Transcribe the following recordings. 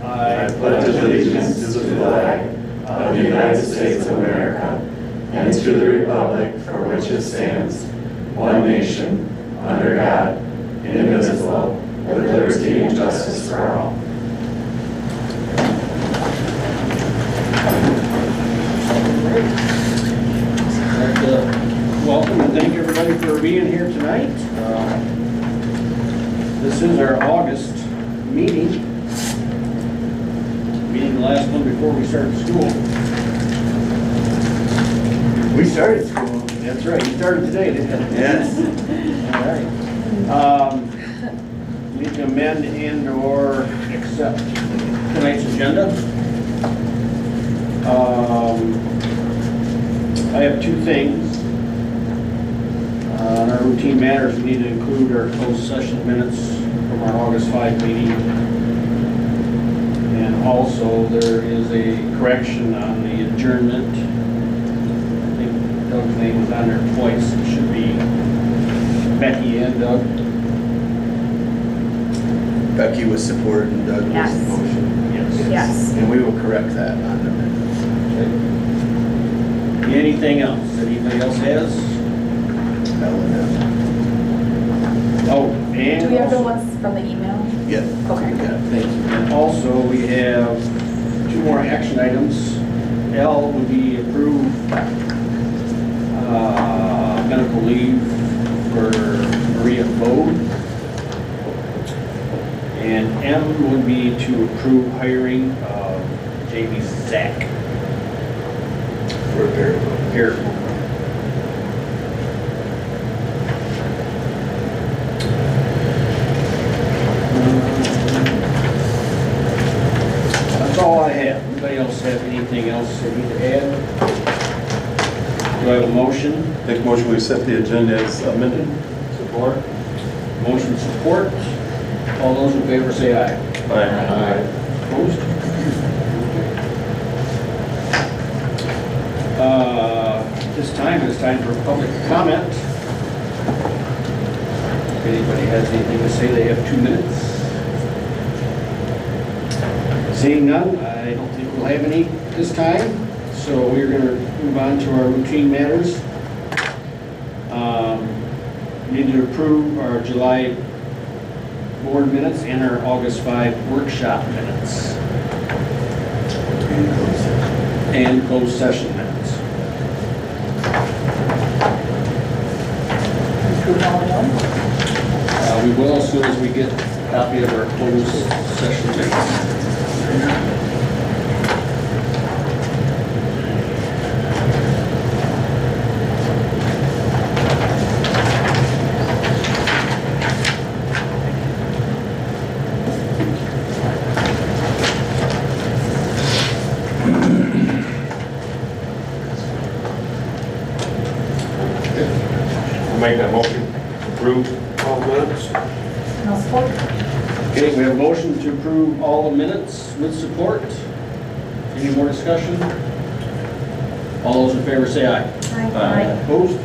I pledge allegiance to the flag of the United States of America and to the republic for which it stands, one nation, under God, indivisible, with liberty and justice for all. I'd like to welcome and thank everybody for being here tonight. This is our August meeting. Meeting the last one before we started school. We started school. That's right, you started today, didn't you? Yes. All right. Need to amend and or accept tonight's agenda. I have two things. On our routine matters, we need to include our closed session minutes from our August 5 meeting. And also, there is a correction on the adjournment. I think Doug's name was on there twice. It should be Becky and Doug. Becky was supported and Doug was Yes. the motion. Yes. And we will correct that on the minutes. Anything else that anybody else has? Oh, and Do we have the also- ones from the email? Yeah. Okay. Yeah, thank you. And also, we have two more action items. L would be approved medical leave for Maria Bode. And M would be to approve hiring of Jamie Zach. We're very Here. That's all I have. Anybody else have anything else they need to add? Do I have a motion? Make a motion we accept the agenda as amended. Support. Motion support. All those in favor say aye. Aye. Opposed? This time, it's time for public comment. If anybody has anything to say, they have 2 minutes. Seeing none, I don't think we'll have any this time, so we're going to move on to our routine matters. We need to approve our July board minutes and our August 5 workshop minutes and closed session minutes. We will as soon as we get a copy of our closed session minutes. Make that motion. Approve all minutes. No support? Okay, we have a motion to approve all the minutes with support. Any more discussion? All those in favor say aye. Aye. Opposed?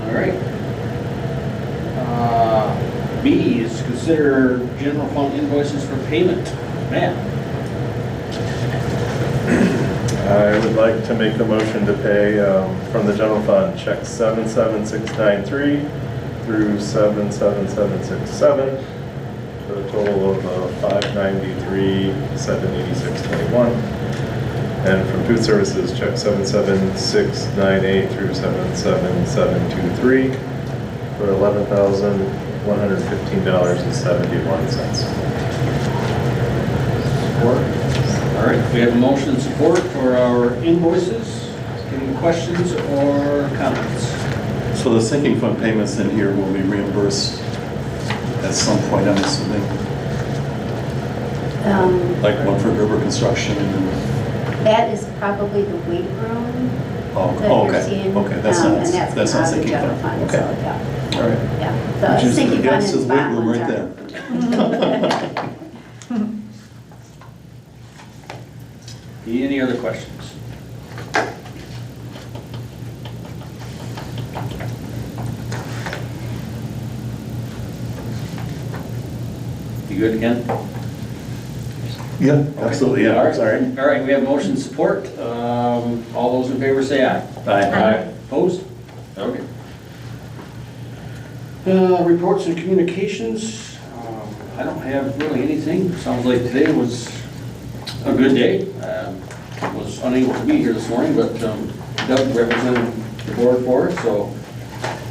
All right. B is consider general fund invoices for payment. Matt? I would like to make a motion to pay from the general fund check 77693 through 77767 for a total of $593,786.21. And from food services, check 77698 through 77723 for $11,115.71. Support. All right, we have a motion and support for our invoices. Any questions or comments? So the sinking fund payments in here will be reimbursed at some point, I'm assuming, like Mumford River Construction and... That is probably the weight room Oh, that you're okay, seeing. okay, that's and not that's not out of the sinking general fund. fund, so, Okay, yeah, all right. yeah. The Just- sinking yeah, fund it and says the weight bond room ones right there. Any other questions? You good, Ken? Yeah, absolutely, All yeah, right. sorry. All right, we have motion support. All those in favor say aye. Aye. Opposed? Okay. Reports and communications. I don't have really anything. Sounds like today was a good day. Was unable to be here this morning, but Doug represented the board for us, so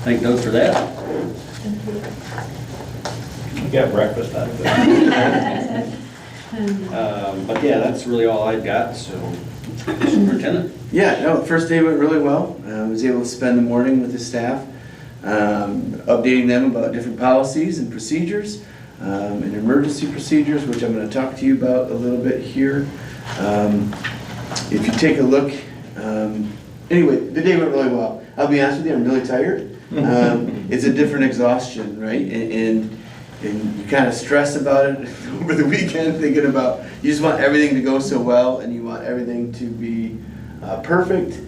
thank Doug for that. You got breakfast out of it. But yeah, that's really all I've got, so Superintendent. Yeah, no, the first day went really well. I was able to spend the morning with the staff, updating them about different policies and procedures, and emergency procedures, which I'm going to talk to you about a little bit here. If you take a look, anyway, the day went really well. I'll be honest with you, I'm really tired. It's a different exhaustion, right? And you kind of stress about it over the weekend, thinking about, you just want everything to go so well, and you want everything to be perfect.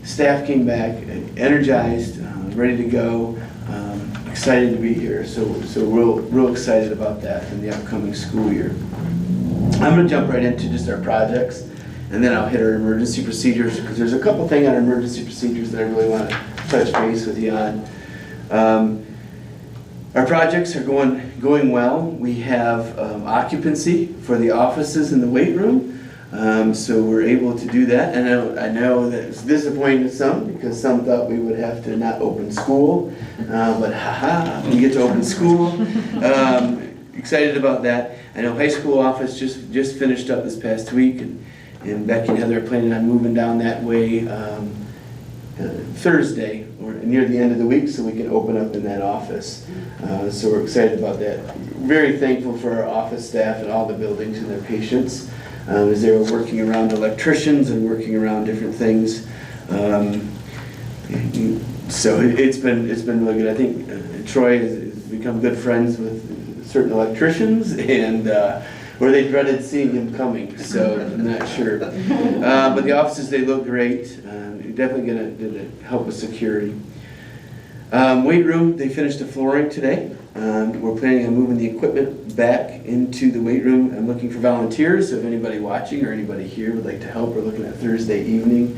Staff came back energized, ready to go, excited to be here. So real excited about that in the upcoming school year. I'm going to jump right into just our projects, and then I'll hit our emergency procedures, because there's a couple things on emergency procedures that I really want to touch base with you on. Our projects are going well. We have occupancy for the offices in the weight room, so we're able to do that. And I know that it's disappointing to some, because some thought we would have to not open school, but haha, we get to open school. Excited about that. I know high school office just finished up this past week, and Becky and Heather are planning on moving down that way Thursday, or near the end of the week, so we can open up in that office. So we're excited about that. Very thankful for our office staff and all the buildings and their patience, as they were working around electricians and working around different things. So it's been really good. I think Troy has become good friends with certain electricians, and or they dreaded seeing him coming, so I'm not sure. But the offices, they look great. Definitely gonna help with security. Weight room, they finished the flooring today. We're planning on moving the equipment back into the weight room. I'm looking for volunteers, so if anybody watching or anybody here would like to help, we're looking at Thursday evening,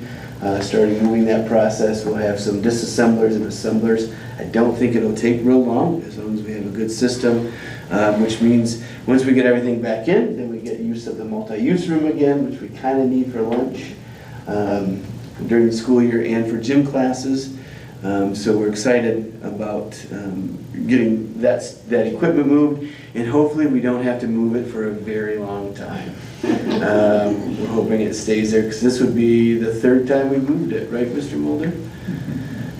starting moving that process. We'll have some disassemblers and assemblers. I don't think it'll take real long, as long as we have a good system, which means once we get everything back in, then we get use of the multi-use room again, which we kind of need for lunch during the school year and for gym classes. So we're excited about getting that equipment moved, and hopefully we don't have to move it for a very long time. We're hoping it stays there, because this would be the third time we moved it, right, Mr. Mulder?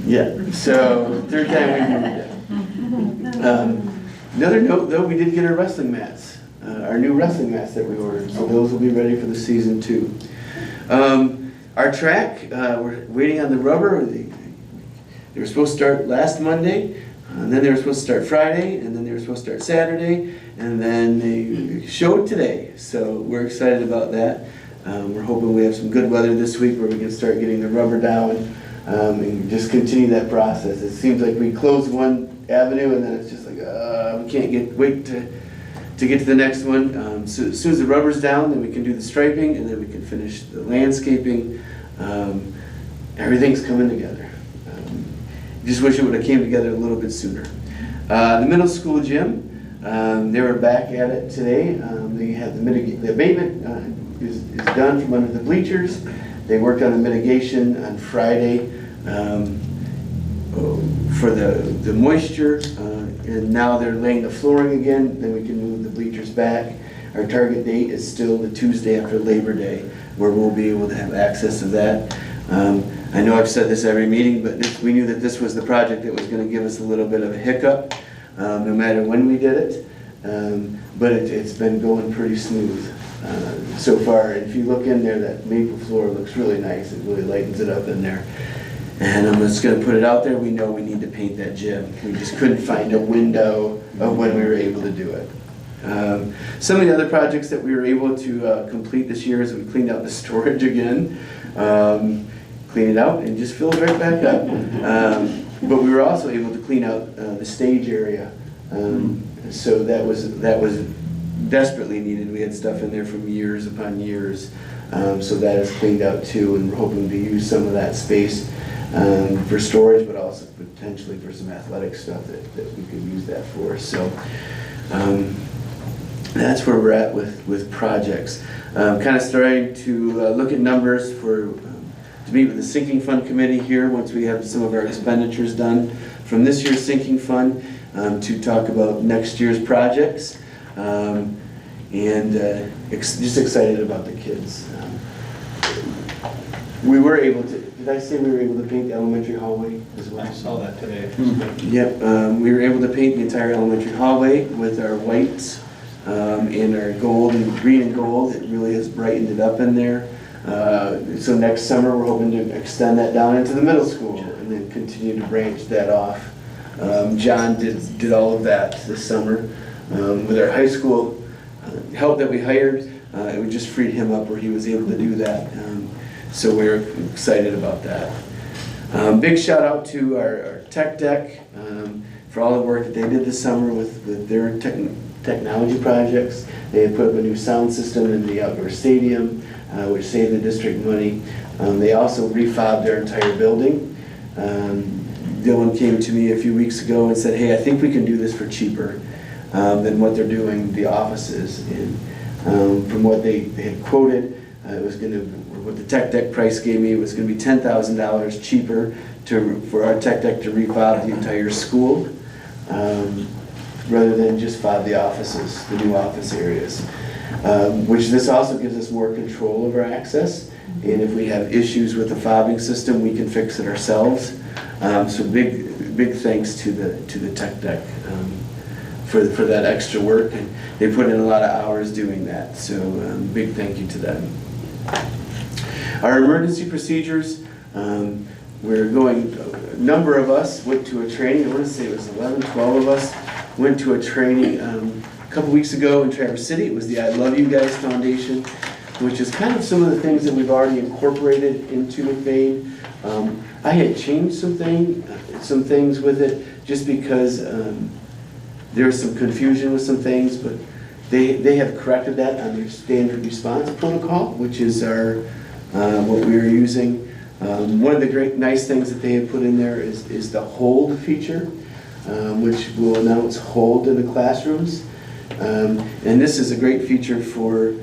Yeah, so third time we moved it. Another note, though, we did get our wrestling mats, our new wrestling mats that we ordered, so those will be ready for the season too. Our track, we're waiting on the rubber. They were supposed to start last Monday, and then they were supposed to start Friday, and then they were supposed to start Saturday, and then they showed today. So we're excited about that. We're hoping we have some good weather this week where we can start getting the rubber down and just continue that process. It seems like we close one avenue, and then it's just like, we can't wait to get to the next one. So as soon as the rubber's down, then we can do the striping, and then we can finish the landscaping. Everything's coming together. Just wish it would have came together a little bit sooner. The middle school gym, they were back at it today. They had the abatement is done from under the bleachers. They worked on the mitigation on Friday for the moisture, and now they're laying the flooring again. Then we can move the bleachers back. Our target date is still the Tuesday after Labor Day, where we'll be able to have access to that. I know I've said this every meeting, but we knew that this was the project that was going to give us a little bit of a hiccup, no matter when we did it. But it's been going pretty smooth so far. And if you look in there, that maple floor looks really nice. It really lightens it up in there. And I'm just going to put it out there. We know we need to paint that gym. We just couldn't find a window of when we were able to do it. Some of the other projects that we were able to complete this year is we cleaned out the storage again. Clean it out and just fill it right back up. But we were also able to clean out the stage area. So that was desperately needed. We had stuff in there from years upon years. So that is cleaned out too, and we're hoping to use some of that space for storage, but also potentially for some athletic stuff that we could use that for. So that's where we're at with projects. Kind of starting to look at numbers to meet with the sinking fund committee here once we have some of our expenditures done from this year's sinking fund, to talk about next year's projects, and just excited about the kids. We were able to, did I say we were able to paint the elementary hallway as well? I saw that today. Yep, we were able to paint the entire elementary hallway with our whites and our gold and green and gold. It really has brightened it up in there. So next summer, we're hoping to extend that down into the middle school and then continue to branch that off. John did all of that this summer. With our high school help that we hired, it just freed him up where he was able to do that. So we're excited about that. Big shout out to our tech deck for all the work that they did this summer with their technology projects. They had put up a new sound system in the outdoor stadium, which saved the district money. They also refobbed their entire building. Dylan came to me a few weeks ago and said, hey, I think we can do this for cheaper than what they're doing the offices. And from what they had quoted, it was going to, what the tech deck price gave me, it was going to be $10,000 cheaper for our tech deck to refob the entire school, rather than just fob the offices, the new office areas. Which this also gives us more control over access, and if we have issues with the fobbing system, we can fix it ourselves. So big thanks to the tech deck for that extra work, and they put in a lot of hours doing that. So big thank you to them. Our emergency procedures, we're going. A number of us went to a training. I want to say it was 11, 12 of us went to a training a couple weeks ago in Traverse City. It was the I Love You Guys Foundation, which is kind of some of the things that we've already incorporated into McBain. I had changed some things with it just because there was some confusion with some things, but they have corrected that on their standard response protocol, which is our what we are using. One of the great nice things that they have put in there is the hold feature, which will announce hold in the classrooms. And this is a great feature for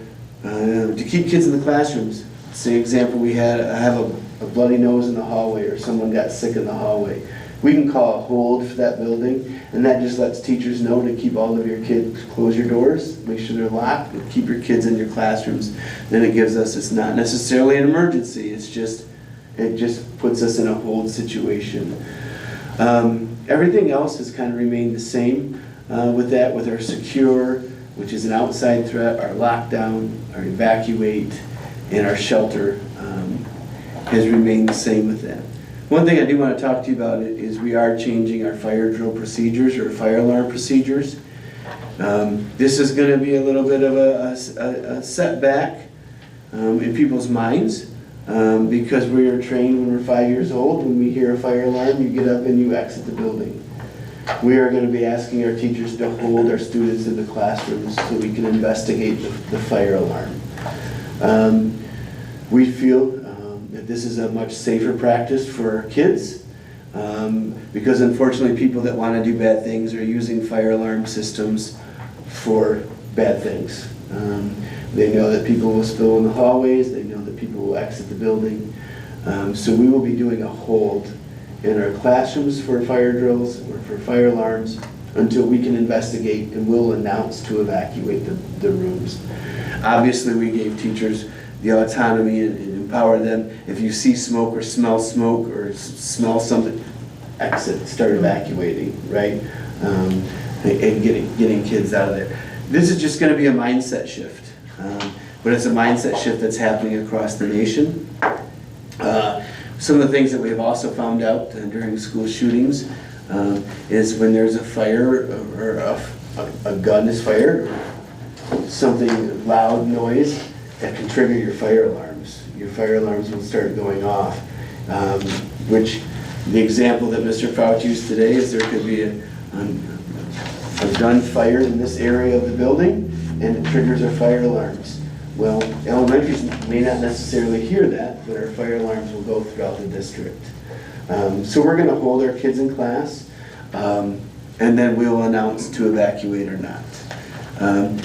to keep kids in the classrooms. Say example, I have a bloody nose in the hallway, or someone got sick in the hallway. We can call a hold for that building, and that just lets teachers know to keep all of your kids, close your doors, make sure they're locked, and keep your kids in your classrooms. Then it gives us, it's not necessarily an emergency, it just puts us in a hold situation. Everything else has kind of remained the same with that, with our secure, which is an outside threat, our lockdown, our evacuate, and our shelter has remained the same with that. One thing I do want to talk to you about is we are changing our fire drill procedures, or fire alarm procedures. This is going to be a little bit of a setback in people's minds because we are trained when we're 5 years old. When we hear a fire alarm, you get up and you exit the building. We are going to be asking our teachers to hold our students in the classrooms so we can investigate the fire alarm. We feel that this is a much safer practice for our kids because unfortunately people that want to do bad things are using fire alarm systems for bad things. They know that people will spill in the hallways, they know that people will exit the building. So we will be doing a hold in our classrooms for fire drills or for fire alarms until we can investigate, and we'll announce to evacuate the rooms. Obviously we gave teachers the autonomy and empower them. If you see smoke or smell smell something, exit, start evacuating, right? And getting kids out of there. This is just going to be a mindset shift, but it's a mindset shift that's happening across the nation. Some of the things that we have also found out during school shootings is when there's a fire or a gun is fired, or something loud noise, that can trigger your fire alarms. Your fire alarms will start going off, which the example that Mr. Fauci used today is there could be a gun fired in this area of the building, and it triggers our fire alarms. Well, elementaries may not necessarily hear that, but our fire alarms will go throughout the district. So we're gonna hold our kids in class, and then we'll announce to evacuate or not.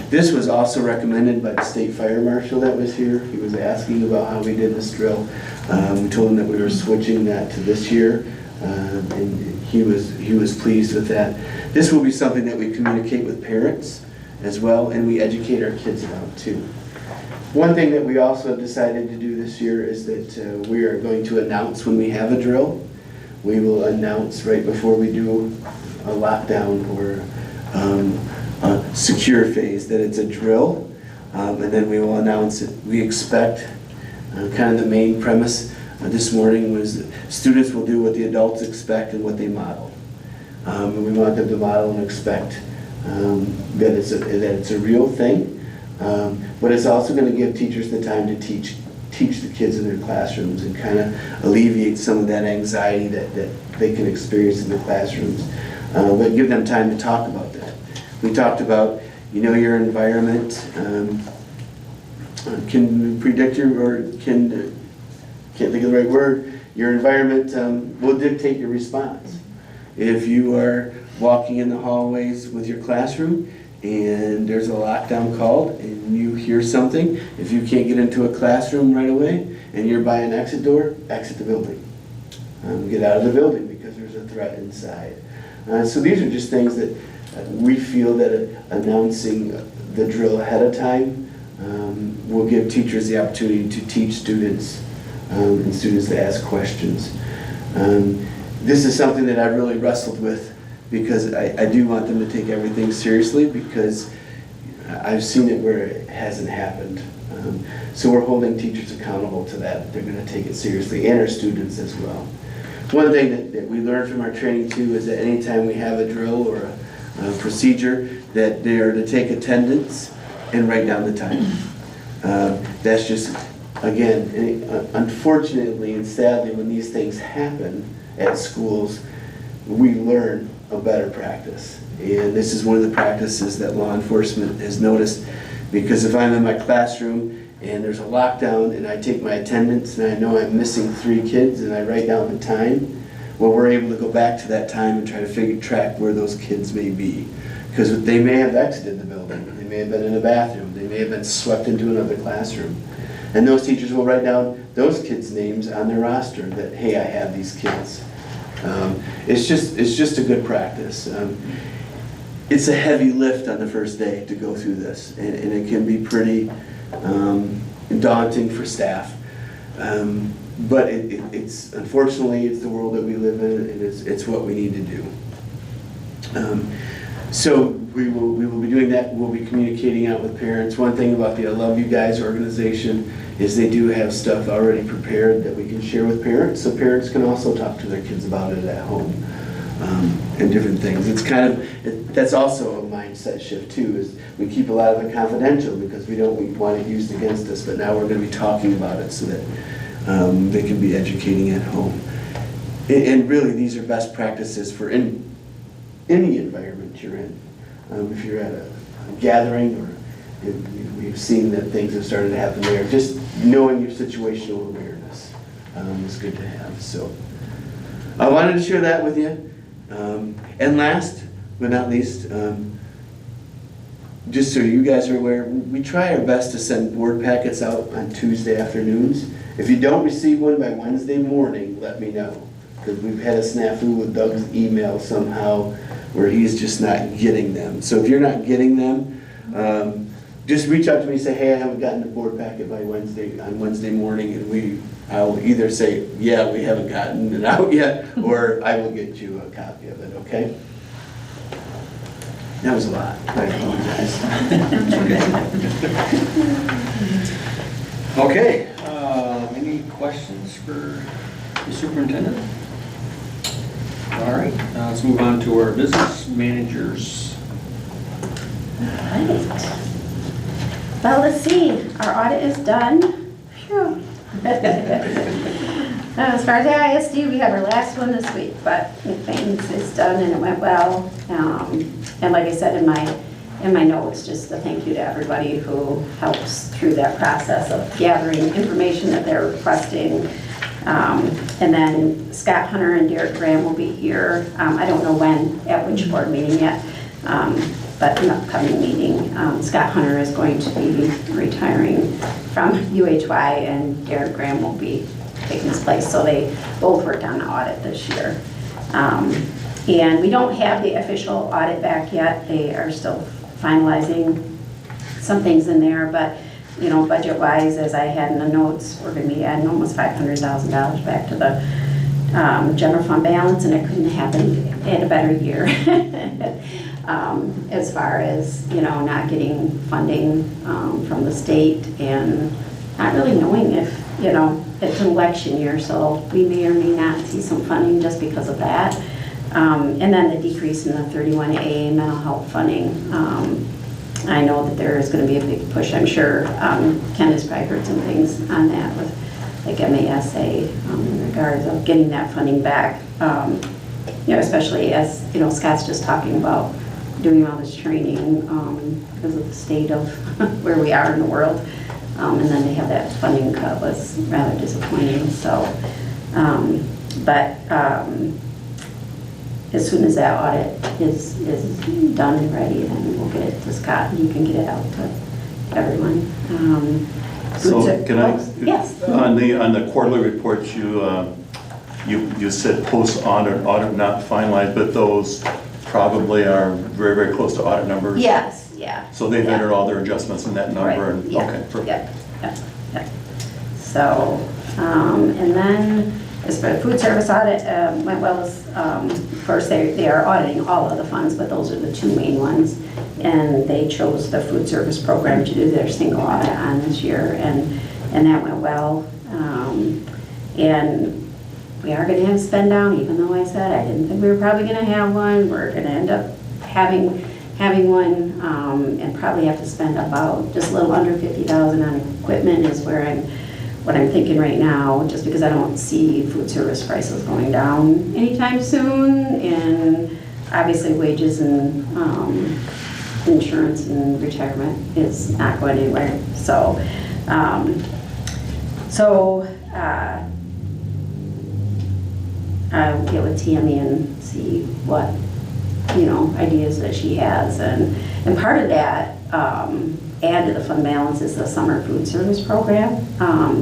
This was also recommended by the state fire marshal that was here. He was asking about how we did this drill. We told him that we were switching that to this year, and he was pleased with that. This will be something that we communicate with parents as well, and we educate our kids about too. One thing that we also decided to do this year is that we are going to announce when we have a drill. We will announce right before we do a lockdown or a secure phase that it's a drill, and then we will announce it. We expect, kind of the main premise this morning was that students will do what the adults expect and what they model. And we want them to model and expect that it's a real thing, but it's also going to give teachers the time to teach the kids in their classrooms and kind of alleviate some of that anxiety that they can experience in the classrooms, but give them time to talk about that. We talked about, your environment can predict can't think of the right word, your environment will dictate your response. If you are walking in the hallways with your classroom and there's a lockdown called and you hear something, if you can't get into a classroom right away and you're by an exit door, exit the building. Get out of the building because there's a threat inside. So these are just things that we feel that announcing the drill ahead of time will give teachers the opportunity to teach students and students to ask questions. This is something that I really wrestled with because I do want them to take everything seriously because I've seen it where it hasn't happened. So we're holding teachers accountable to that. They're going to take it seriously, and our students as well. One thing that we learned from our training too is that anytime we have a drill or a procedure, that they are to take attendance and write down the time. That's just, again, unfortunately and sadly, when these things happen at schools, we learn a better practice. And this is one of the practices that law enforcement has noticed, because if I'm in my classroom and there's a lockdown and I take my attendance and I know I'm missing 3 kids and I write down the time, well, we're able to go back to that time and try to track where those kids may be. Because they may have exited the building, they may have been in a bathroom, they may have been swept into another classroom. And those teachers will write down those kids' names on their roster that, hey, I have these kids. It's just a good practice. It's a heavy lift on the first day to go through this, and it can be pretty daunting for staff. But it's unfortunately, it's the world that we live in, and it's what we need to do. So we will be doing that. We'll be communicating out with parents. One thing about the I Love You Guys organization is they do have stuff already prepared that we can share with parents, so parents can also talk to their kids about it at home, and different things. It's kind of, that's also a mindset shift too, is we keep a lot of it confidential because we don't want it used against us, but now we're going to be talking about it so that they can be educating at home. And really, these are best practices for any environment you're in. If you're at a gathering, or we've seen that things have started to happen there, just knowing your situational awareness is good to have. So I wanted to share that with you. And last but not least, just so you guys are aware, we try our best to send board packets out on Tuesday afternoons. If you don't receive one by Wednesday morning, let me know, because we've had a snafu with Doug's email somehow where he's just not getting them. So if you're not getting them, just reach out to me and say, hey, I haven't gotten the board packet by Wednesday morning, and I'll either say, yeah, we haven't gotten it out yet, or I will get you a copy of it, okay? That was a lot. I apologize. Okay, any questions for the superintendent? All right, let's move on to our business managers. All right. Well, let's see, our audit is done. Phew. As far as the ISD, we have our last one this week, but McBain's is done and it went well. And like I said in my notes, just a thank you to everybody who helps through that process of gathering information that they're requesting. And then Scott Hunter and Derek Graham will be here. I don't know when, at which board meeting yet, but an upcoming meeting. Scott Hunter is going to be retiring from UHY and Derek Graham will be taking his place. So they both worked on the audit this year. And we don't have the official audit back yet. They are still finalizing some things in there, but you know, budget-wise, as I had in the notes, we're going to be adding almost $500,000 back to the general fund balance, and it couldn't happen in a better year. As far as, you know, not getting funding from the state and not really knowing if, you know, it's an election year, so we may or may not see some funding just because of that. And then the decrease in the 31A mental health funding. I know that there is going to be a big push, I'm sure. Ken has probably heard some things on that with like MASA in regards of getting that funding back. You know, especially as, you know, Scott's just talking about doing all this training because of the state of where we are in the world. And then they have that funding cut was rather disappointing. So, as soon as that audit is done and ready, then we'll get it to Scott and you can get it out to everyone. So can I? Yes. On the quarterly reports, you said post-audit, audit not finalized, but those probably are very, very close to audit numbers? Yes, yeah. So they've entered all their adjustments in that number? Right, And yeah. Okay, perfect. Yep. So, and then as for the food service audit, went well. Of course, they are auditing all of the funds, but those are the two main ones. And they chose the food service program to do their single audit on this year, and that went well. And we are going to have spend down, even though I said I didn't think we were probably going to have one. We're going to end up having one, and probably have to spend about just a little under $50,000 on equipment is what I'm thinking right now, just because I don't see food service prices going down anytime soon, and obviously wages and insurance and retirement is not going anywhere. So, I'll get with Tammy and see what, you know, ideas that she has, and part of that add to the fund balance is the summer food service program.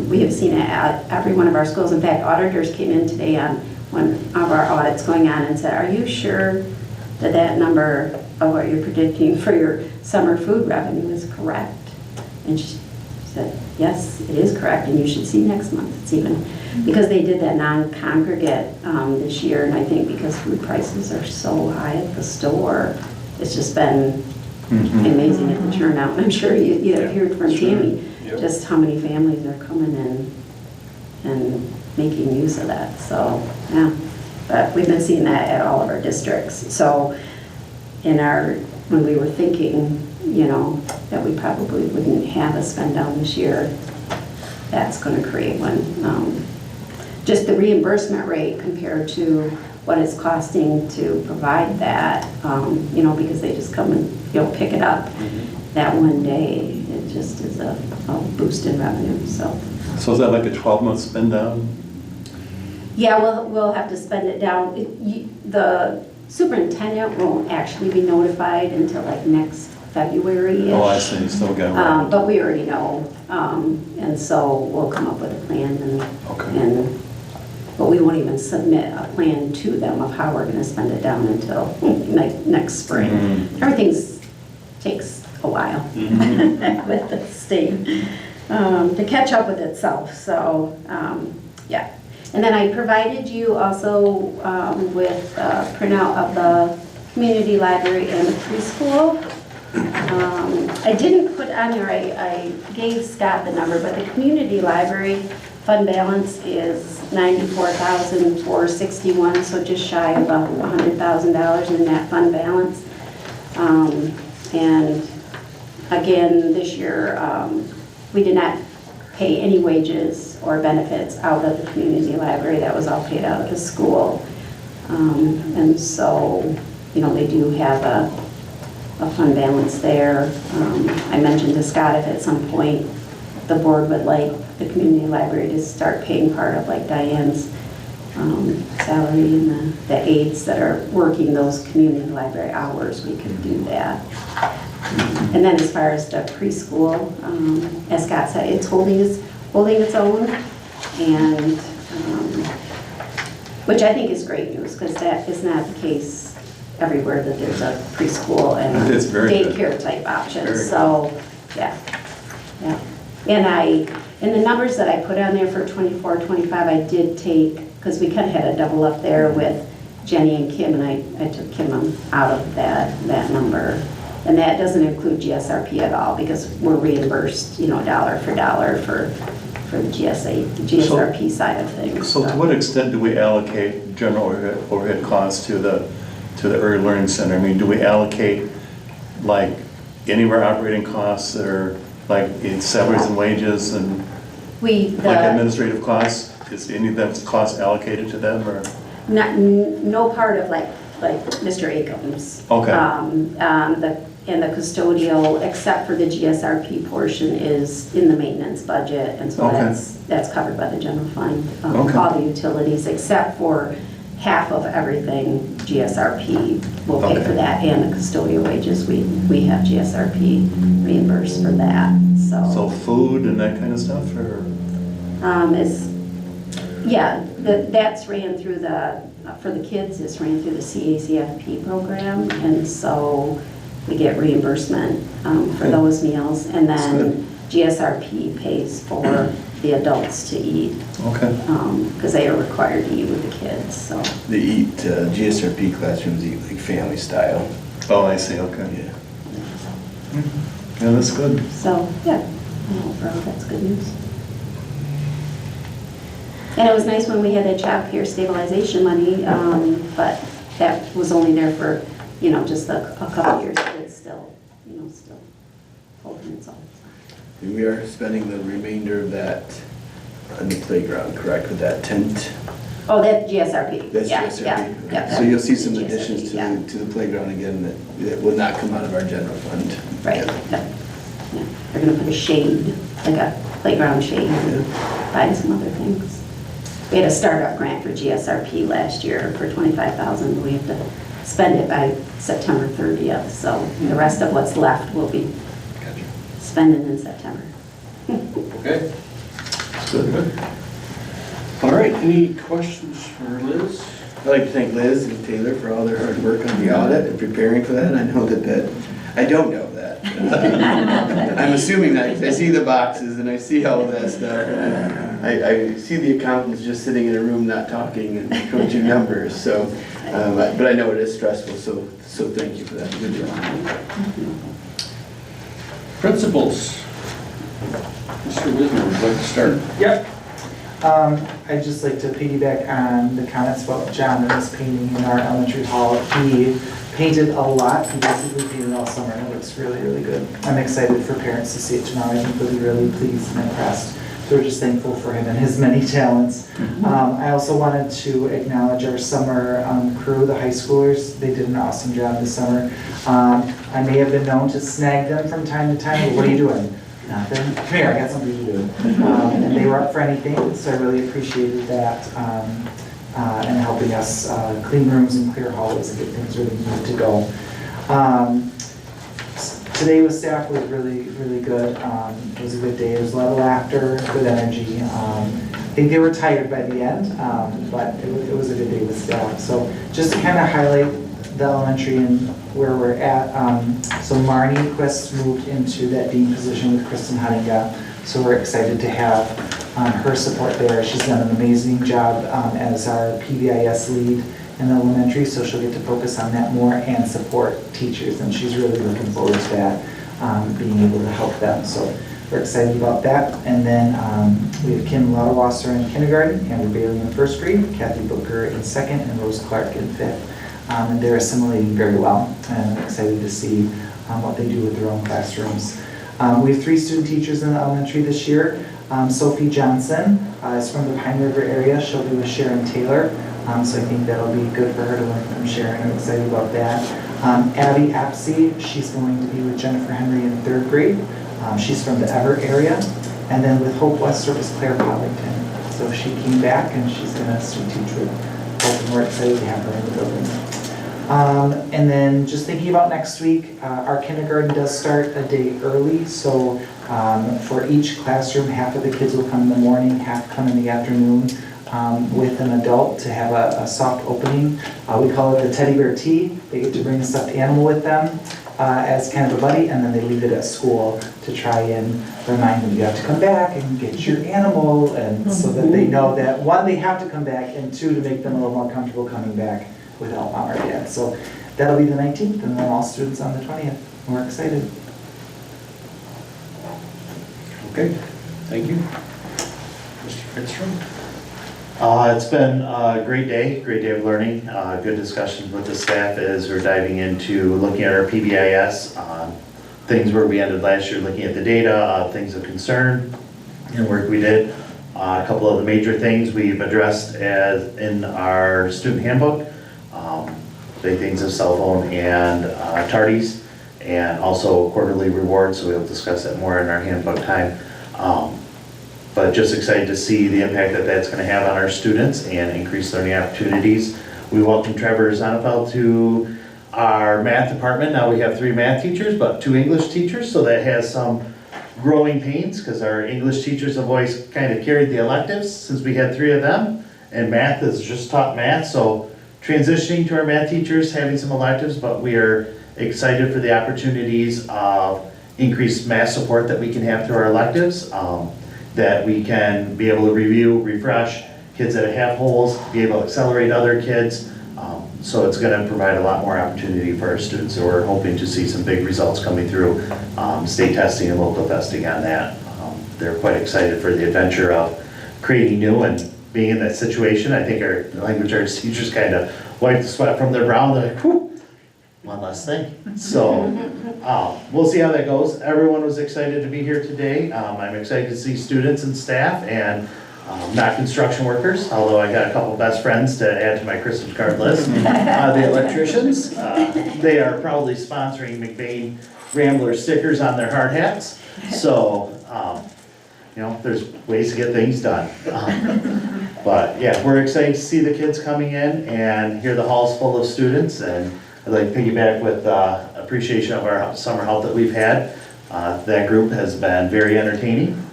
We have seen it at every one of our schools. In fact, auditors came in today on one of our audits going on and said, are you sure that number of what you're predicting for your summer food revenue is correct? And she said, yes, it is correct, and you should see next month. It's even, because they did that non-congregate this year, and I think because food prices are so high at the store, it's just been amazing at the turnout. And I'm sure you heard from Tammy just how many families are coming in and making use of that. So, yeah, but we've been seeing that at all of our districts. So when we were thinking, you know, that we probably wouldn't have a spend down this year, that's going to create one. Just the reimbursement rate compared to what it's costing to provide that, you know, because they just come and, you know, pick it up that one day. It just is a boost in revenue. So is that like a 12-month spend down? yeah, we'll have to spend it down. The superintendent won't actually be notified until like next February-ish. Oh, I see. So, okay. Right. But we already know, and so we'll come up with a plan but we won't even submit a plan to them of how we're going to spend it down until next spring. Everything takes a while with the state to catch up with itself. So, yeah. And then I provided you also with a printout of the community library and the preschool. I didn't put on there, I gave Scott the number, but the community library fund balance is $94,461, so just shy of $100,000 in that fund balance. And again, this year, we did not pay any wages or benefits out of the community library. That was all paid out of the school. And so, they do have a fund balance there. I mentioned to Scott if at some point the board would like the community library to start paying part of like Diane's salary and the aides that are working those community library hours, we could do that. And then as far as the preschool, as Scott said, it's holding its own, and which I think is great news, because that is not the case everywhere, that there's a preschool and It's very good. daycare type options. Very good. So, yeah. And the numbers that I put on there for 24, 25, I did take, because we kind of had a double up there with Jenny and Kim, and I took Kim out of that number. And that doesn't include GSRP at all, because we're reimbursed, dollar for dollar for the GSRP side of things. So to what extent do we allocate general overhead costs to the Early Learning Center? I mean, do we allocate like any of our operating costs that are like in salaries and wages and like administrative costs? Is any of those costs allocated to them, or? No part of like Mr. Akeham's. Okay. And the custodial, except for the GSRP portion, is in the maintenance budget, and so Okay. that's covered by the general fund. Okay. All the utilities, except for half of everything GSRP will pay Okay. for that, and the custodial wages, we have GSRP reimbursed for that, So food and that kind of stuff, or? That's ran through for the kids, it's ran through the CACFP program, and so we get reimbursement for those meals, and then GSRP pays for the adults to eat, Okay. because they are required to eat with the kids, so. They eat, GSRP classrooms eat like family style. Oh, I see, okay. Yeah. Yeah, that's good. So, yeah, overall, that's good news. And it was nice when we had that child care stabilization money, but that was only there for, just a couple years, but it's still, still holding its own. And we are spending the remainder of that on the playground, correct, with that tent? Oh, that's GSRP. That's Yeah, GSRP. yeah, So you'll see some GSRP, additions yeah. to the playground again that will not come out of our general fund. Right, yeah. They're gonna put a shade, like a playground shade, and buy some other things. We had a startup grant for GSRP last year for $25,000, but we have to spend it by September 30th, so the rest of what's left will be spending in September. Okay. Good. All right, any questions for Liz? I'd like to thank Liz and Taylor for all their hard work on the audit and preparing for that. I know I don't know that. I'm assuming that, 'cause I see the boxes and I see all of that stuff. And I see the accountants just sitting in a room not talking and crunching numbers, so, but I know it is stressful, so thank you for that. Good job. Principals. Mr. Wisner, would you like to start? Yep. I'd just like to piggyback on the comments about John and his painting in our elementary hall. He painted a lot. He basically painted all summer, and it looks really, really good. I'm excited for parents to see it tomorrow. I think they'll be really pleased and impressed. So we're just thankful for him and his many talents. I also wanted to acknowledge our summer crew, the high schoolers. They did an awesome job this summer. I may have been known to snag them from time to time, but what are you doing? Nothing. Come here, I got something to do. And they were up for anything, so I really appreciated that, and helping us clean rooms and clear hallways and get things where they need to go. Today with staff was really, really good. It was a good day. There was a lot of laughter, good energy. I think they were tired by the end, but it was a good day with staff. So just to kind of highlight the elementary and where we're at. So Marnie Quist moved into that dean position with Kristen Hunninga. So we're excited to have her support there. She's done an amazing job as our PBIS lead in elementary, so she'll get to focus on that more and support teachers, and she's really looking forward to that, being able to help them. So we're excited about that. And then we have Kim Lottewasser in kindergarten, Amber Bailey in first grade, Kathy Booker in second, and Rose Clark in fifth. And they're assimilating very well, and I'm excited to see what they do with their own classrooms. We have 3 student teachers in the elementary this year. Sophie Johnson is from the Pine River area. She'll be with Sharon Taylor. So I think that'll be good for her to learn from Sharon. I'm excited about that. Abby Apsey, she's going to be with Jennifer Henry in 3rd grade. She's from the Everett area. And then with Hope Westrope is Claire Covington. So she came back and she's going to teach with Hope, and we're excited to have her in the building. And then just thinking about next week, our kindergarten does start a day early. So for each classroom, half of the kids will come in the morning, half come in the afternoon. With an adult to have a soft opening. We call it the teddy bear tea. They get to bring a stuffed animal with them as kind of a buddy, and then they leave it at school to try and remind them you have to come back and get your animal, and so that they know that, one, they have to come back, and two, to make them a little more comfortable coming back without mom or dad. So that'll be the 19th, and then all students on the 20th. We're excited. Okay, thank you. Mr. Fitzgerald? It's been a great day of learning, good discussions with the staff as we're diving into looking at our PBIS, things where we ended last year, looking at the data, things of concern, and work we did. A couple of the major things we've addressed as in our student handbook, big things of cell phone and tardies, and also quarterly rewards, so we'll discuss that more in our handbook time. But just excited to see the impact that that's going to have on our students and increase learning opportunities. We welcome Trevor Zonefeld to our math department. Now we have 3 math teachers, but 2 English teachers, so that has some growing pains because our English teachers have always kind of carried the electives since we had 3 of them, and math is just taught math, so transitioning to our math teachers, having some electives, but we are excited for the opportunities of increased math support that we can have through our electives. That we can be able to review, refresh kids that have holes, be able to accelerate other kids. So it's going to provide a lot more opportunity for our students. So we're hoping to see some big results coming through state testing and local testing on that. They're quite excited for the adventure of creating new and being in that situation. I think our language arts teachers kind of wiped the sweat from their brow. They're like, whew, one less thing. So we'll see how that goes. Everyone was excited to be here today. I'm excited to see students and staff and not construction workers, although I got a couple best friends to add to my Christmas card list. The electricians, they are probably sponsoring McBain Rambler stickers on their hard hats. So, there's ways to get things done. But yeah, we're excited to see the kids coming in and hear the halls full of students, and I'd like to piggyback with appreciation of our summer help that we've had. That group has been very entertaining,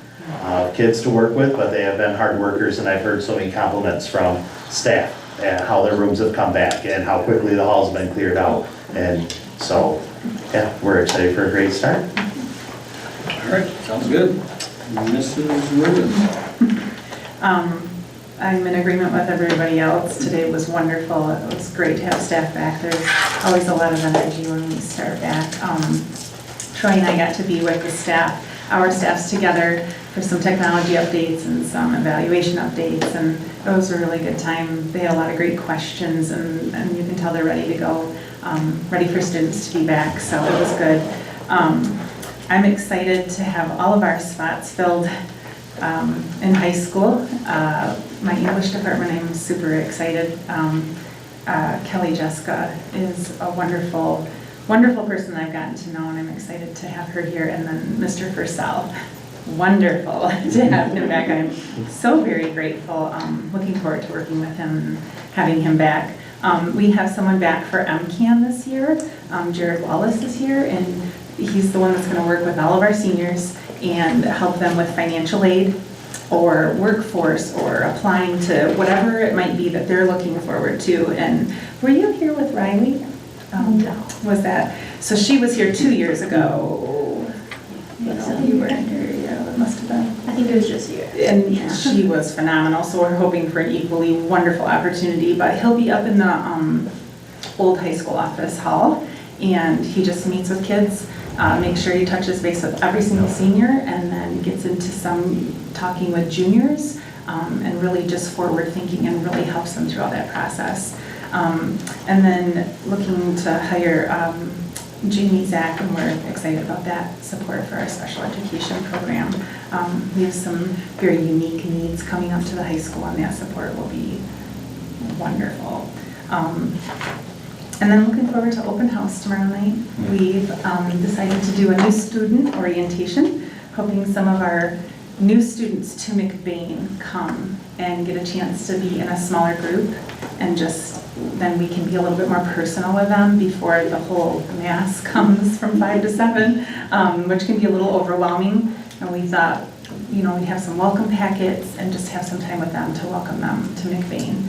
kids to work with, but they have been hard workers, and I've heard so many compliments from staff and how their rooms have come back and how quickly the hall's been cleared out. And so, yeah, we're excited for a great start. All right, sounds good. Mrs. Rubin? I'm in agreement with everybody else. Today was wonderful. It was great to have staff back. There's always a lot of energy when we start back. Troy and I got to be with the staff, our staffs together for some technology updates and some evaluation updates, and it was a really good time. They had a lot of great questions, and you can tell they're ready to go, ready for students to be back, so it was good. I'm excited to have all of our spots filled in high school. My English department, I'm super excited. Kelly Jessica is a wonderful, wonderful person I've gotten to know, and I'm excited to have her here. And then Mr. Purcell, wonderful to have him back. I'm so very grateful. Looking forward to working with him and having him back. We have someone back for MCAN this year. Jared Wallace is here, and he's the one that's going to work with all of our seniors and help them with financial aid or workforce or applying to whatever it might be that they're looking forward to. And were you here with Riley? No. Was that, so she was here 2 years ago. You weren't here, yeah, it must have been. I think it was just you. And she was phenomenal, so we're hoping for an equally wonderful opportunity. But he'll be up in the old high school office hall, and he just meets with kids, makes sure he touches base with every single senior, and then gets into some talking with juniors, and really just forward thinking, and really helps them through all that process. And then looking to hire Jamie, Zach, and we're excited about that support for our special education program. We have some very unique needs coming up to the high school, and that support will be wonderful. And then looking forward to open house tomorrow night. We've decided to do a new student orientation, hoping some of our new students to McBain come and get a chance to be in a smaller group, and just then we can be a little bit more personal with them before the whole mass comes from 5 to 7, which can be a little overwhelming. And we thought, we'd have some welcome packets and just have some time with them to welcome them to McBain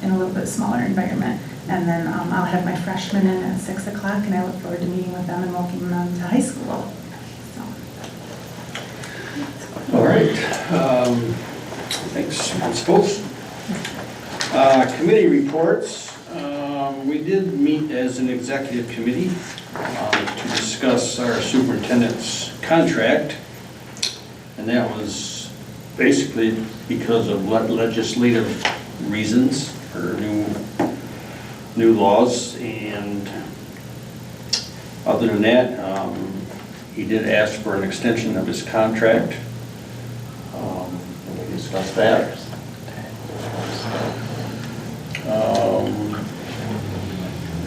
in a little bit smaller environment. And then I'll have my freshmen in at 6 o'clock, and I look forward to meeting with them and welcoming them to high school. All right. Thanks, Principals. Committee reports. We did meet as an executive committee to discuss our superintendent's contract. And that was basically because of legislative reasons for new laws. And other than that, he did ask for an extension of his contract. We discussed that.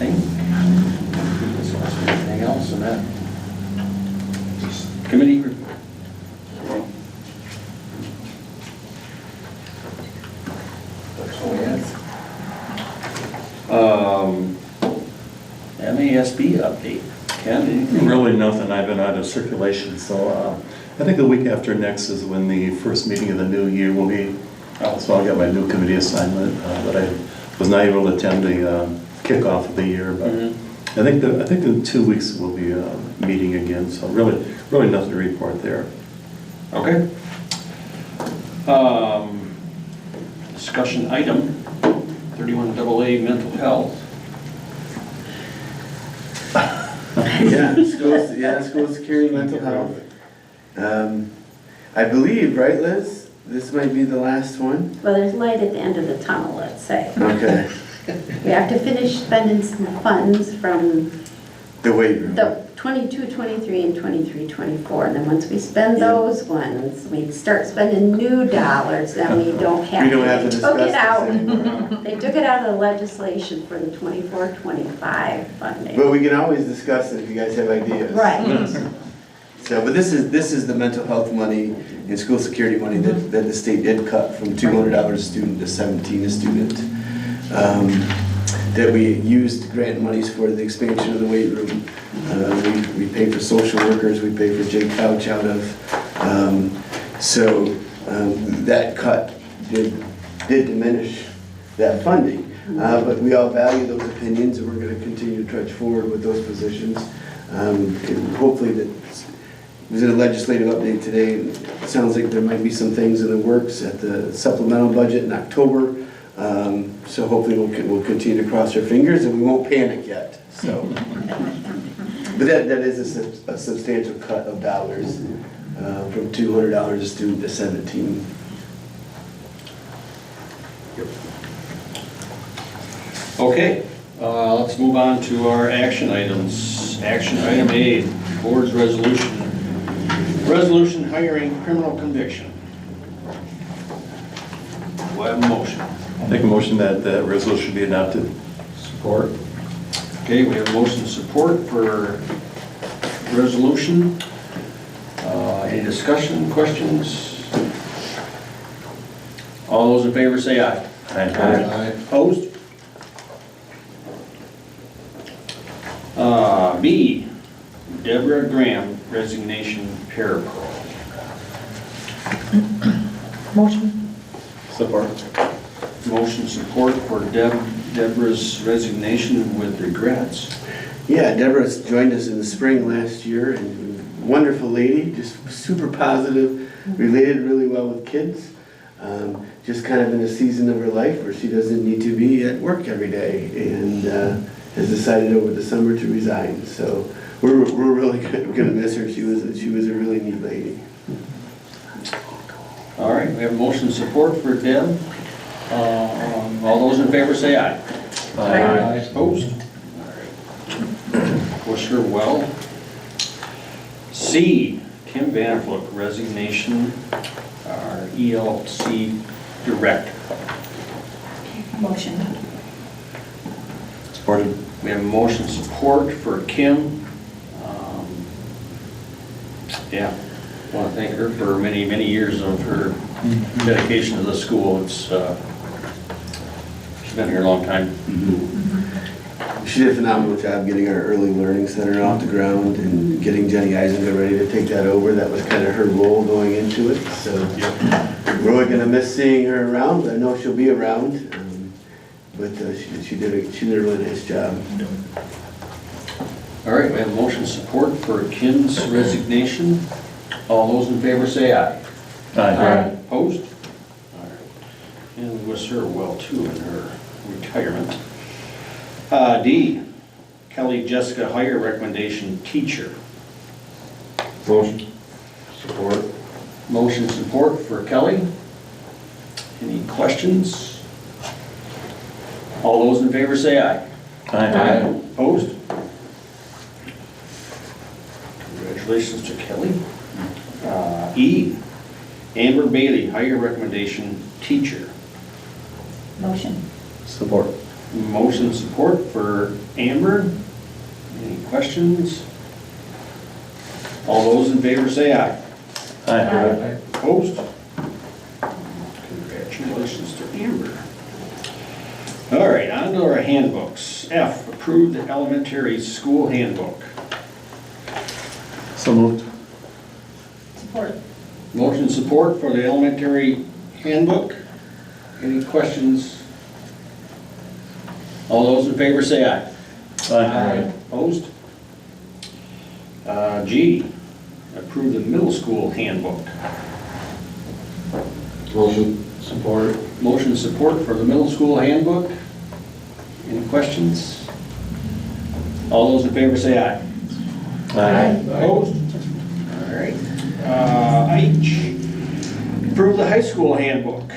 I think we discussed anything else in that committee report. That's all we had. MASB update. Ken, anything? Really nothing, I've been out of circulation, so I think the week after next is when the first meeting of the new year will be. So I'll get my new committee assignment, but I was not able to attend the kickoff of the year. But I think in 2 weeks we'll be meeting again, so really nothing to report there. Okay. Discussion item 31AA mental health. School security, mental health. I believe, right, Liz? This might be the last one. Well, there's light at the end of the tunnel, let's say. Okay. We have to finish spending some funds from The weight room. the 22, 23, and 23, 24. And then once we spend those ones, we start spending new dollars, then we don't have We don't have to They took discuss it out. this anymore. They took it out of the legislation for the 24, 25 funding. But we can always discuss it if you guys have ideas. Right. So, but this is the mental health money and school security money that the state did cut from $200 a student to $17 a student. That we used grant monies for the expansion of the weight room. We pay for social workers, we pay for Jake Couch out of. That cut did diminish that funding. But we all value those opinions, and we're going to continue to trudge forward with those positions. And hopefully that was in a legislative update today. It sounds like there might be some things in the works at the supplemental budget in October. So hopefully we'll continue to cross our fingers and we won't panic yet. So, but that is a substantial cut of dollars from $200 a student to $17. Okay, let's move on to our action items. Action item A, board's resolution. Resolution hiring criminal conviction. Do I have a motion? Make a motion that the resolution be adopted. Support. Okay, we have motion support for resolution. Any discussion, questions? All those in favor say aye. Aye. Opposed? B, Deborah Graham, resignation, parapro. Motion. Support. Motion support for Deborah's resignation with regrets. Yeah, Deborah's joined us in the spring last year, and wonderful lady, just super positive, related really well with kids. Just kind of in a season of her life where she doesn't need to be at work every day, and has decided over the summer to resign. So we're really gonna miss her. She was a really neat lady. All right, we have motion support for Deb. All those in favor say aye. Aye. Opposed? wish her well. C, Kim Vanderflook, resignation, our ELC director. Motion. Supported. We have motion support for Kim. Yeah, want to thank her for many, many years of her dedication to the school. It's, she's been here a long time. She did a phenomenal job getting our early learning center off the ground and getting Jenny Eisinger ready to take that over. That was kind of her role going into it, so we're really gonna miss seeing her around, but I know she'll be around. But she did a really nice job. All right, we have motion support for Kim's resignation. All those in favor say aye. Aye. Opposed? All right. And we wish her well too in her retirement. D, Kelly Jessica Hire recommendation teacher. Motion. Support. Motion support for Kelly. Any questions? All those in favor say aye. Aye. Opposed? Congratulations to Kelly. E, Amber Bailey, higher recommendation teacher. Motion. Support. Motion support for Amber. Any questions? All those in favor say aye. Aye. Opposed? Congratulations to Amber. All right, on to our handbooks. F, approved elementary school handbook. So moved. Support. Motion support for the elementary handbook. Any questions? All those in favor say aye. Aye. Opposed? G, approve the middle school handbook. Motion. Support. Motion support for the middle school handbook. Any questions? All those in favor say aye. Aye. Opposed? All right. H, approve the high school handbook.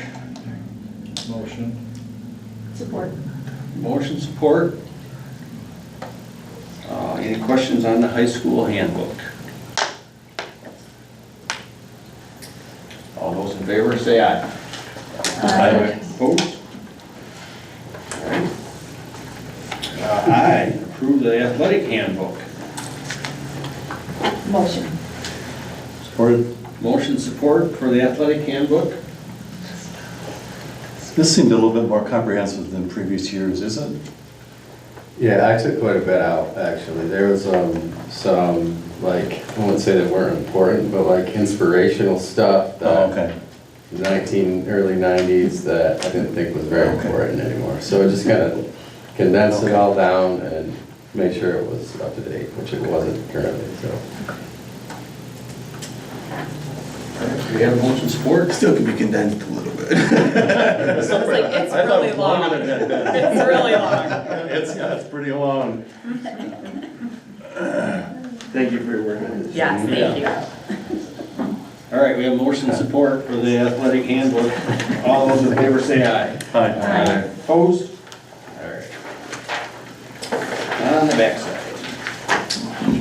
Motion. Support. Motion support. Any questions on the high school handbook? All those in favor say aye. Aye. Opposed? All right. I, approve the athletic handbook. Motion. Supported. Motion support for the athletic handbook. This seemed a little bit more comprehensive than previous years, is it? Yeah, I took quite a bit out, actually. There was some, like, I wouldn't say that weren't important, but like inspirational stuff Oh, that okay. early 90s that I didn't think was very important anymore. So I just kind of condensed it all down and made sure it was up to date, which it wasn't currently, so. We have motion support. Still can be condensed a little bit. It's really long. It's really long. It's pretty long. Thank you for your work on this. Yes, thank you. All right, we have motion support for the athletic handbook. All those in favor say aye. Aye. Opposed? All right. On the backside.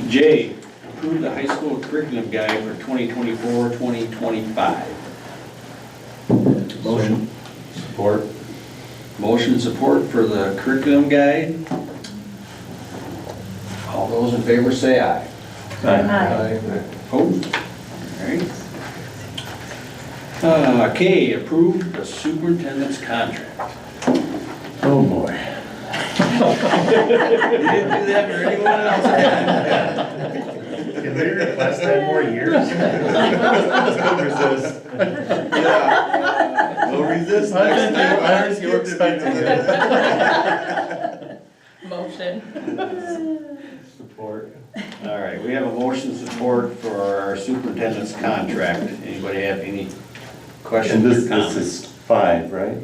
J, approve the high school curriculum guide for 2024-2025. Motion. Support. Motion support for the curriculum guide. All those in favor say aye. Aye. Opposed? All right. K, approve the superintendent's contract. Oh, boy. You didn't do that for anyone else. Can we request 10 more years? Resist. Yeah. We'll resist I think you were expecting it. Motion. Support. All right, we have a motion support for our superintendent's contract. Anybody have any questions And or this comments? is 5, right?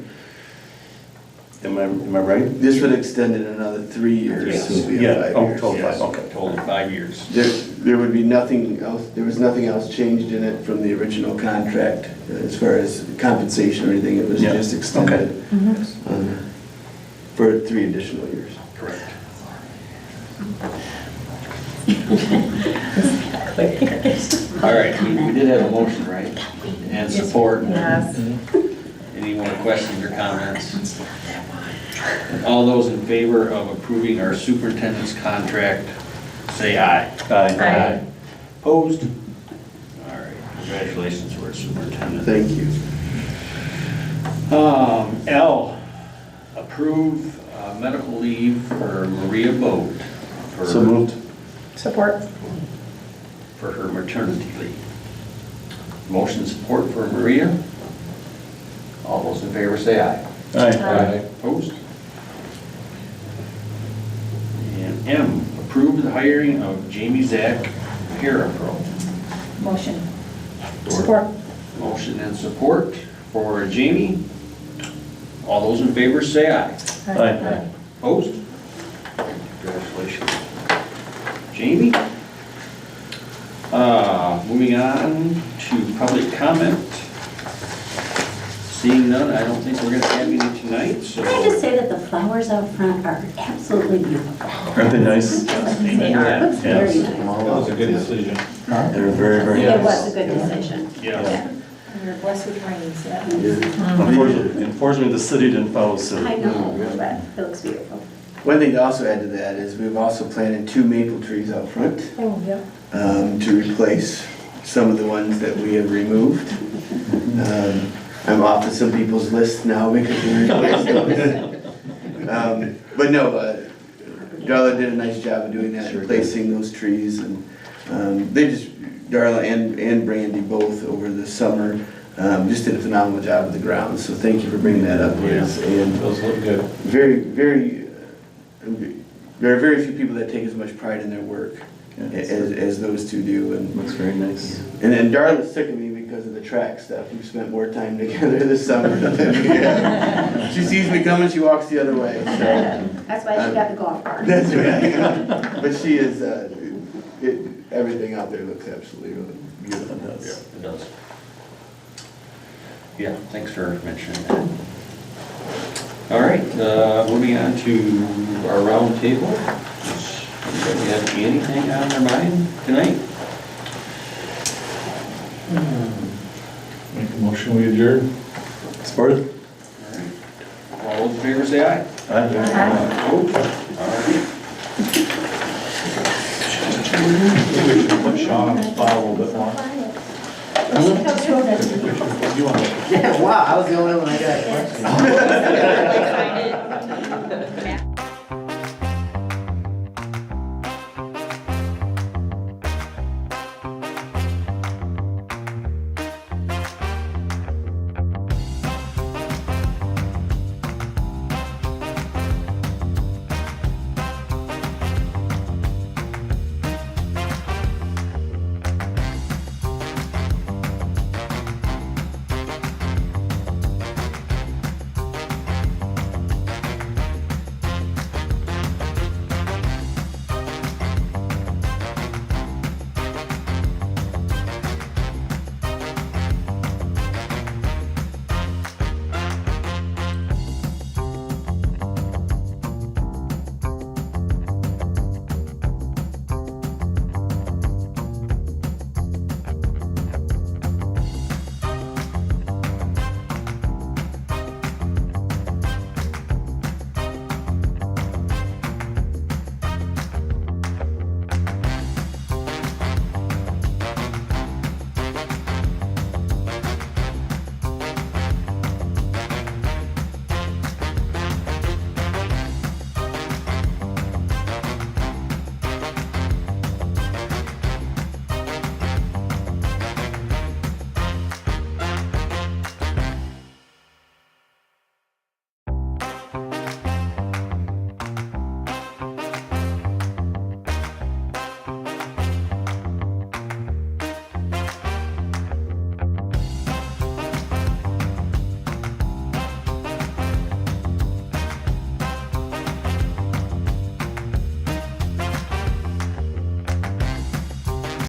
Am I right? This would extend it another 3 years. Yes. so it'll be a Yeah, 5 oh, years. total Yes, 5, okay. total 5 years. There would be nothing else, there was nothing else changed in it from the original contract as far as compensation or anything. It was Yeah. just extended for 3 additional years. Correct. All right, we did have a motion, right? And support. Yes. Any more questions or comments? All those in favor of approving our superintendent's contract, say aye. Aye. Opposed? All right, congratulations to our superintendent. Thank you. L, approve medical leave for Maria Boat So moved. Support. for her maternity leave. Motion support for Maria. All those in favor say aye. Aye. Opposed? And M, approve the hiring of Jamie Zach, parapro. Motion. Support. Motion and support for Jamie. All those in favor say aye. Aye. Opposed? Congratulations. Jamie? Moving on to public comment. Seeing none, I don't think we're gonna have any tonight, so. Can I just say that the flowers out front are absolutely beautiful. Aren't they nice? They are, looks very Yes. nice. That was a good decision. They're very, very It nice. was a good decision. Yeah. You're blessed with rain, so that means. Unfortunately, the city didn't follow suit. I know, but it looks beautiful. One thing to also add to that is we've also planted 2 maple trees out front Oh, yeah. to replace some of the ones that we have removed. I'm off of some people's list now because we replaced those. But no, Darla did a nice job of doing that, replacing those trees, and they just, Darla and Brandy both over the summer, just did a phenomenal job with the grounds, so thank you for bringing that up, Liz. And Those look good. there are very few people that take as much pride in their work as those two do. And Looks very nice. And then Darla's sick of me because of the track stuff. We've spent more time together this summer than we have. She sees me coming, she walks the other way. So. That's why she got the golf cart. That's right. But she is, everything out there looks absolutely really beautiful. Yeah, it does. Yeah, thanks for mentioning that. All right, moving on to our round table. Does anybody have anything on their mind tonight? Make a motion, we adjourn. Supported? All right. All those in favor say aye. Opposed? All right. We should put Sean on the spot a little bit more. You want to? Wow, I was the only one I got. Find it.